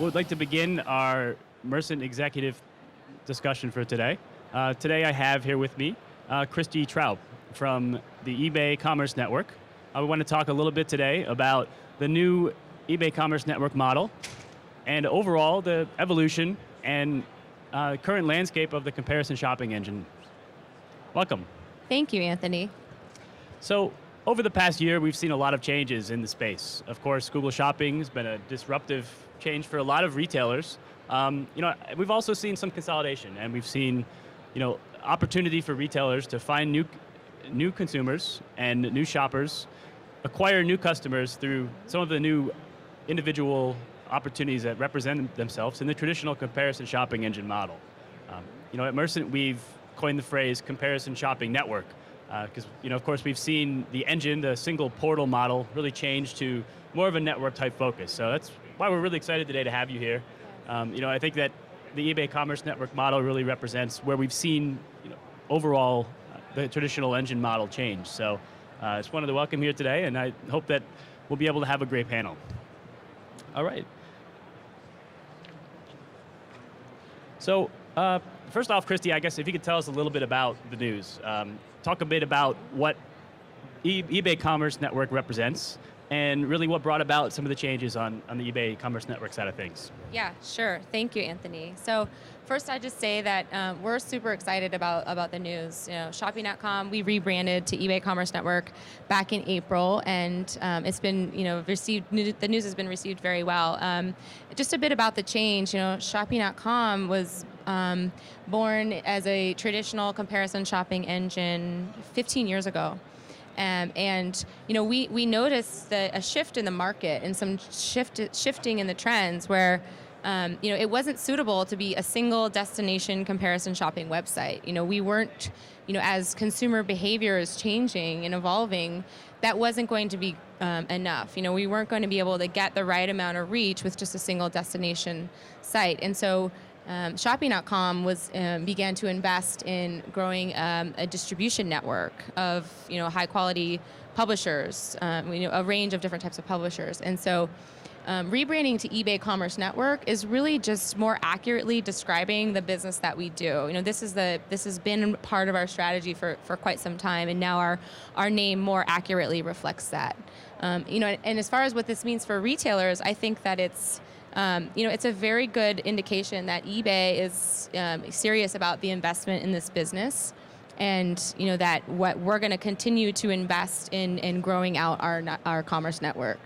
We'd like to begin our Mercent executive discussion for today. Today I have here with me Kristy Troup from the eBay Commerce Network. We want to talk a little bit today about the new eBay Commerce Network model and overall the evolution and current landscape of the comparison shopping engine. Welcome. Thank you, Anthony. So, over the past year, we've seen a lot of changes in the space. Of course, Google Shopping has been a disruptive change for a lot of retailers. We've also seen some consolidation, and we've seen, opportunity for retailers to find new consumers and new shoppers, acquire new customers through some of the new individual opportunities that represent themselves in the traditional comparison shopping engine model. At Mercent, we've coined the phrase comparison shopping network. Because, of course, we've seen the engine, the single portal model, really change to more of a network type focus. So that's why we're really excited today to have you here. I think that the eBay Commerce Network model really represents where we've seen, overall, the traditional engine model change. So I just wanted to welcome here today, and I hope that we'll be able to have a great panel. All right. So first off, Kristy, I guess if you could tell us a little bit about the news. Talk a bit about what eBay Commerce Network represents and really what brought about some of the changes on the eBay Commerce Network side of things. Yeah, sure. Thank you, Anthony. So first, I just say that we're super excited about the news. Shopping.com, we rebranded to eBay Commerce Network back in April, and it's been, the news has been received very well. Just a bit about the change. Shopping.com was born as a traditional comparison shopping engine 15 years ago. We noticed a shift in the market and some shifting in the trends where it wasn't suitable to be a single destination comparison shopping website. We weren't, as consumer behavior is changing and evolving, that wasn't going to be enough. We weren't going to be able to get the right amount of reach with just a single destination site. And so Shopping.com began to invest in growing a distribution network of high quality publishers, a range of different types of publishers, and so rebranding to eBay Commerce Network is really just more accurately describing the business that we do. This has been part of our strategy for quite some time, and now our name more accurately reflects that. And as far as what this means for retailers, I think that it's a very good indication that eBay is serious about the investment in this business, and that what we're going to continue to invest in growing out our commerce network.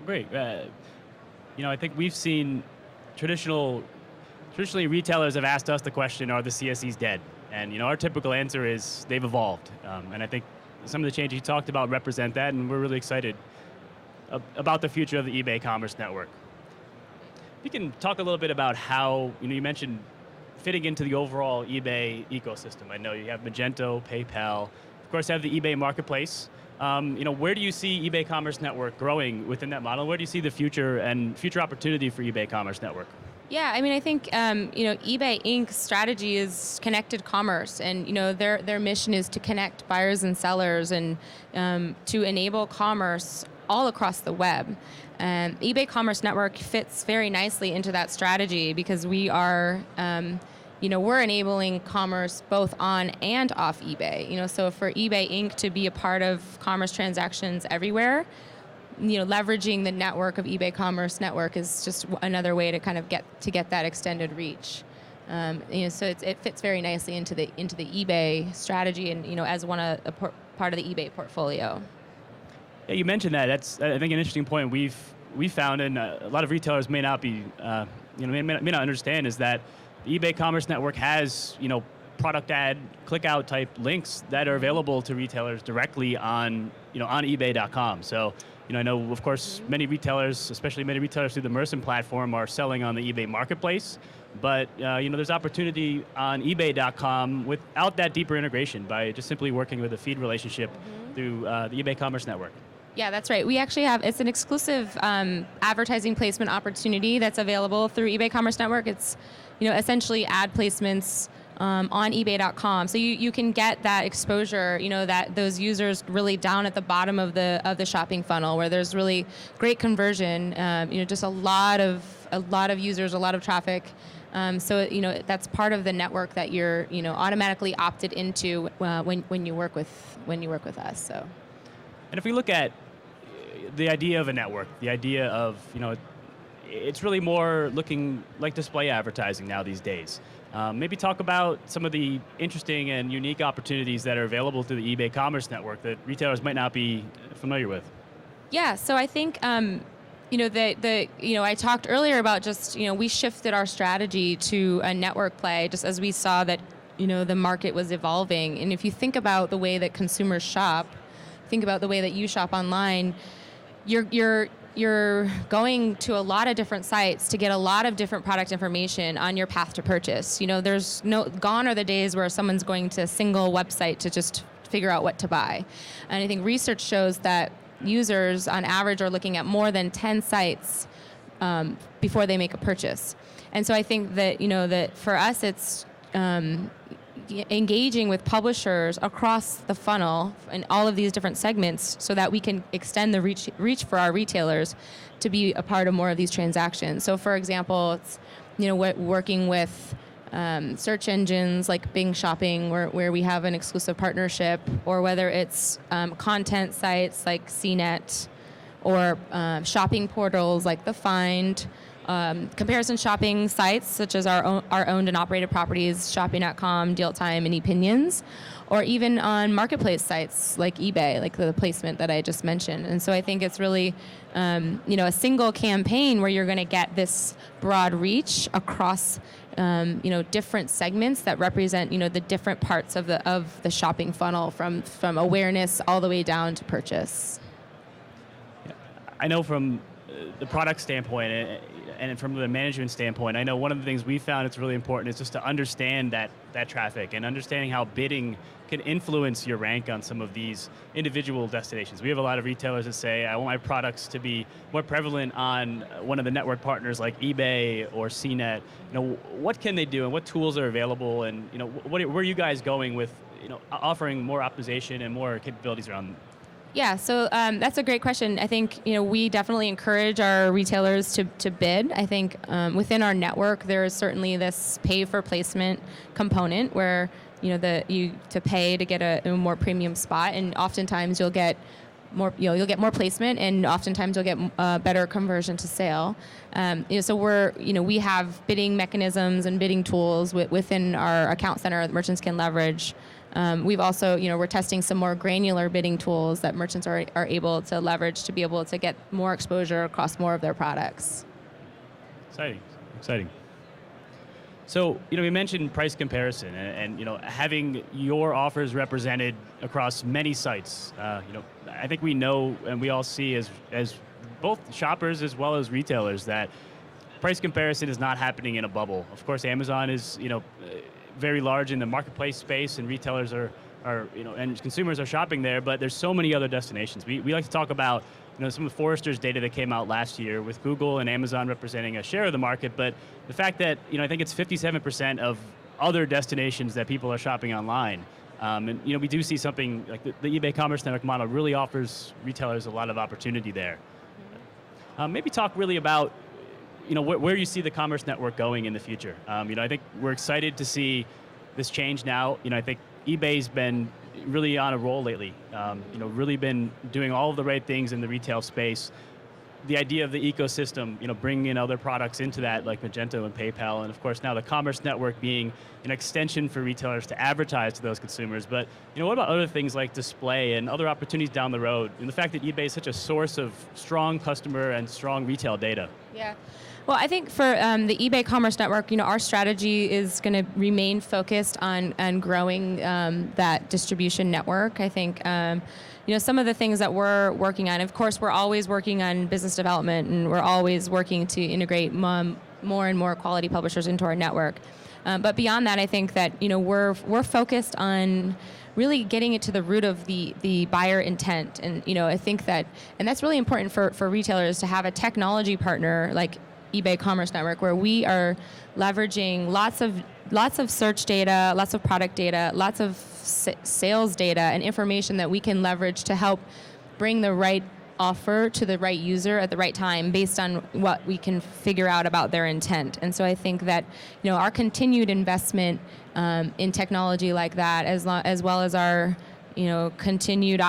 Great. I think we've seen traditionally retailers have asked us the question, are the CSEs dead? And our typical answer is they've evolved. And I think some of the changes you talked about represent that, and we're really excited about the future of the eBay Commerce Network. You can talk a little bit about how, you mentioned fitting into the overall eBay ecosystem. I know you have Magento, PayPal, of course you have the eBay Marketplace. Where do you see eBay Commerce Network growing within that model? Where do you see the future and future opportunity for eBay Commerce Network? Yeah, I think eBay Inc.'s strategy is connected commerce, and their mission is to connect buyers and sellers and to enable commerce all across the web. eBay Commerce Network fits very nicely into that strategy because we are, we're enabling commerce both on and off eBay. So for eBay Inc. to be a part of commerce transactions everywhere, leveraging the network of eBay Commerce Network is just another way to kind of get that extended reach. So it fits very nicely into the eBay strategy and as part of the eBay portfolio. Yeah, you mentioned that. That's, I think, an interesting point we found, and a lot of retailers may not be, may not understand, is that the eBay Commerce Network has, product ad, click out type links that are available to retailers directly on eBay.com. So, I know, of course, many retailers, especially many retailers through the Mercent platform, are selling on the eBay Marketplace. But, there's opportunity on eBay.com without that deeper integration by just simply working with a feed relationship through the eBay Commerce Network. Yeah, that's right. We actually it's an exclusive advertising placement opportunity that's available through eBay Commerce Network. It's, essentially ad placements on eBay.com. So you can get that exposure, that those users really down at the bottom of the shopping funnel where there's really great conversion, just a lot of users, a lot of traffic. So that's part of the network that you're automatically opted into when you work with us. So, and if we look at the idea of a network, the idea of it's really more looking like display advertising now these days. Maybe talk about some of the interesting and unique opportunities that are available through the eBay Commerce Network that retailers might not be familiar with. Yeah, so I think I talked earlier about just we shifted our strategy to a network play just as we saw that the market was evolving. And if you think about the way that consumers shop, think about the way that you shop online, you're going to a lot of different sites to get a lot of different product information on your path to purchase. There's gone are the days where someone's going to a single website to just figure out what to buy. And I think research shows that users on average are looking at more than 10 sites before they make a purchase. And so I think that that for us it's engaging with publishers across the funnel in all of these different segments so that we can extend the reach for our retailers to be a part of more of these transactions. So for example, it's working with search engines like Bing Shopping where we have an exclusive partnership, or whether it's content sites like CNET or shopping portals like The Find, comparison shopping sites such as our owned and operated properties, shopping.com, Deal Time, and ePinions, or even on marketplace sites like eBay, like the placement that I just mentioned. And so I think it's really a single campaign where you're going to get this broad reach across different segments that represent the different parts of the shopping funnel from awareness all the way down to purchase. I know from the product standpoint and from the management standpoint, I know one of the things we found it's really important is just to understand that traffic and understanding how bidding can influence your rank on some of these individual destinations. We have a lot of retailers that say, I want my products to be more prevalent on one of the network partners like eBay or CNET. What can they do and what tools are available, and where are you guys going with offering more optimization and more capabilities around? Yeah, so that's a great question. I think we definitely encourage our retailers to bid. I think within our network there is certainly this pay for placement component where to pay to get a more premium spot, and oftentimes you'll get more more placement, and oftentimes you'll get better conversion to sale. So we have bidding mechanisms and bidding tools within our account center that merchants can leverage. We've also, we're testing some more granular bidding tools that merchants are able to leverage to be able to get more exposure across more of their products. Exciting. So, we mentioned price comparison and having your offers represented across many sites. I think we know and we all see as both shoppers as well as retailers that price comparison is not happening in a bubble. Of course, Amazon is, very large in the marketplace space, and retailers are and consumers are shopping there, but there's so many other destinations. We like to talk about some of Forrester's data that came out last year with Google and Amazon representing a share of the market, but the fact that I think it's 57% of other destinations that people are shopping online. And we do see something like the eBay Commerce Network model really offers retailers a lot of opportunity there. Maybe talk really about where you see the Commerce Network going in the future. I think we're excited to see this change now. I think eBay's been really on a roll lately. Really been doing all of the right things in the retail space. The idea of the ecosystem, bringing in other products into that, like Magento and PayPal, and of course now the Commerce Network being an extension for retailers to advertise to those consumers. But what about other things like display and other opportunities down the road? And the fact that eBay is such a source of strong customer and strong retail data. Yeah. Well, I think for the eBay Commerce Network, our strategy is going to remain focused on growing that distribution network. I think some of the things that we're working on, of course, we're always working on business development, and we're always working to integrate more and more quality publishers into our network. But beyond that, I think that we're focused on really getting it to the root of the buyer intent, and I think that, and that's really important for retailers to have a technology partner like eBay Commerce Network, where we are leveraging lots of search data, lots of product data, lots of sales data and information that we can leverage to help bring the right offer to the right user at the right time based on what we can figure out about their intent. And so I think that our continued investment in technology like that, as well as our continued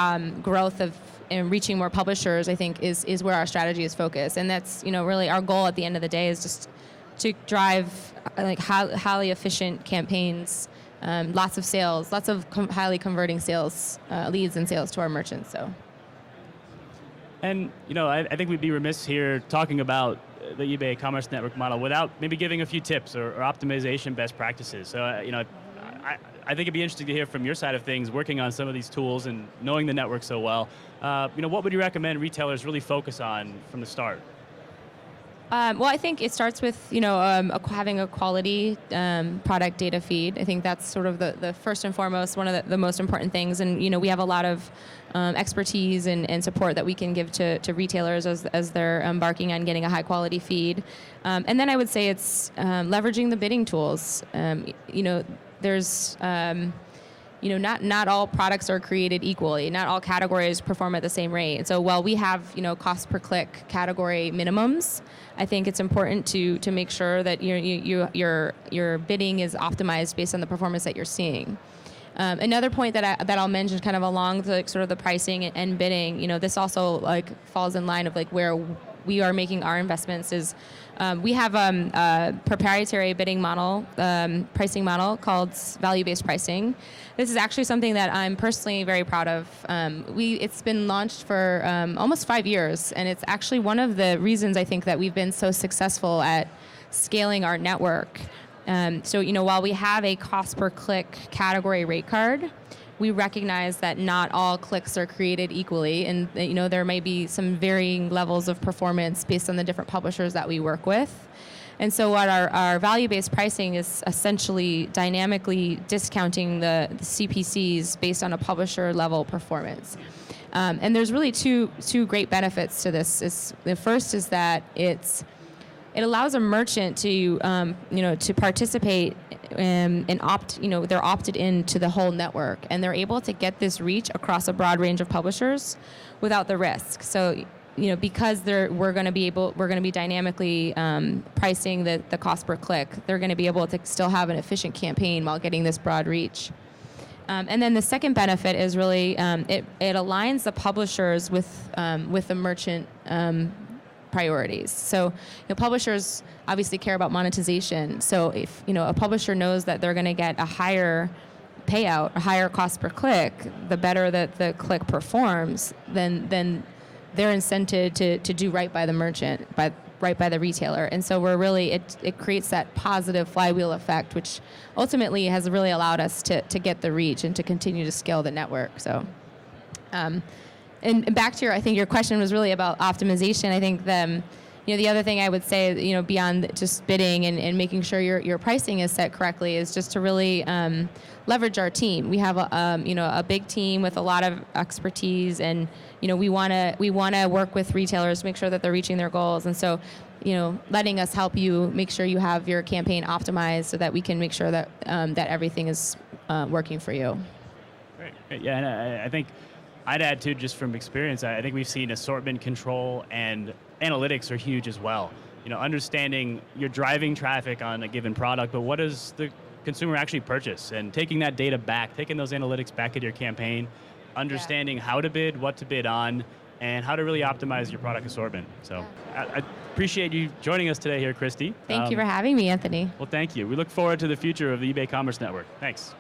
growth of and reaching more publishers, I think is where our strategy is focused. And that's really our goal at the end of the day is just to drive like highly efficient campaigns, lots of sales, lots of highly converting sales leads and sales to our merchants. So. And I think we'd be remiss here talking about the eBay Commerce Network model without maybe giving a few tips or optimization best practices. So I think it'd be interesting to hear from your side of things, working on some of these tools and knowing the network so well. What would you recommend retailers really focus on from the start? Well, I think it starts with having a quality product data feed. I think that's sort of the first and foremost, one of the most important things. And we have a lot of expertise and support that we can give to retailers as they're embarking on getting a high quality feed. And then I would say it's leveraging the bidding tools. There's not all products are created equally. Not all categories perform at the same rate. And so while we have cost per click category minimums, I think it's important to make sure that your bidding is optimized based on the performance that you're seeing. Another point that I'll mention, kind of along the sort of the pricing and bidding, this also falls in line of where we are making our investments is we have a proprietary bidding model, pricing model called value-based pricing. This is actually something that I'm personally very proud of. It's been launched for almost 5 years, and it's actually one of the reasons I think that we've been so successful at scaling our network. So while we have a cost per click category rate card, we recognize that not all clicks are created equally, and there may be some varying levels of performance based on the different publishers that we work with. And so what our value-based pricing is essentially dynamically discounting the CPCs based on a publisher level performance. And there's really two great benefits to this. The first is that it allows a merchant to to participate and opt. They're opted into the whole network, and they're able to get this reach across a broad range of publishers without the risk. So because we're going to be dynamically pricing the cost per click, they're going to be able to still have an efficient campaign while getting this broad reach. And then the second benefit is really it aligns the publishers with the merchant priorities. So publishers obviously care about monetization. So if a publisher knows that they're going to get a higher payout, a higher cost per click, the better that the click performs, then they're incented to do right by the merchant, right by the retailer. And so we're really, it creates that positive flywheel effect, which ultimately has really allowed us to get the reach and to continue to scale the network. So, and back to I think your question was really about optimization. I think the other thing I would say, beyond just bidding and making sure your pricing is set correctly, is just to really leverage our team. We have a big team with a lot of expertise, and we want to work with retailers to make sure that they're reaching their goals. And so, letting us help you make sure you have your campaign optimized so that we can make sure that that everything is working for you. Great. Yeah, and I think I'd add too, just from experience, I think we've seen assortment control and analytics are huge as well. Understanding you're driving traffic on a given product, but what does the consumer actually purchase? And taking that data back, taking those analytics back into your campaign, understanding how to bid, what to bid on, and how to really optimize your product assortment. So I appreciate you joining us today here, Kristy. Thank you for having me, Anthony. Well, thank you. We look forward to the future of the eBay Commerce Network. Thanks.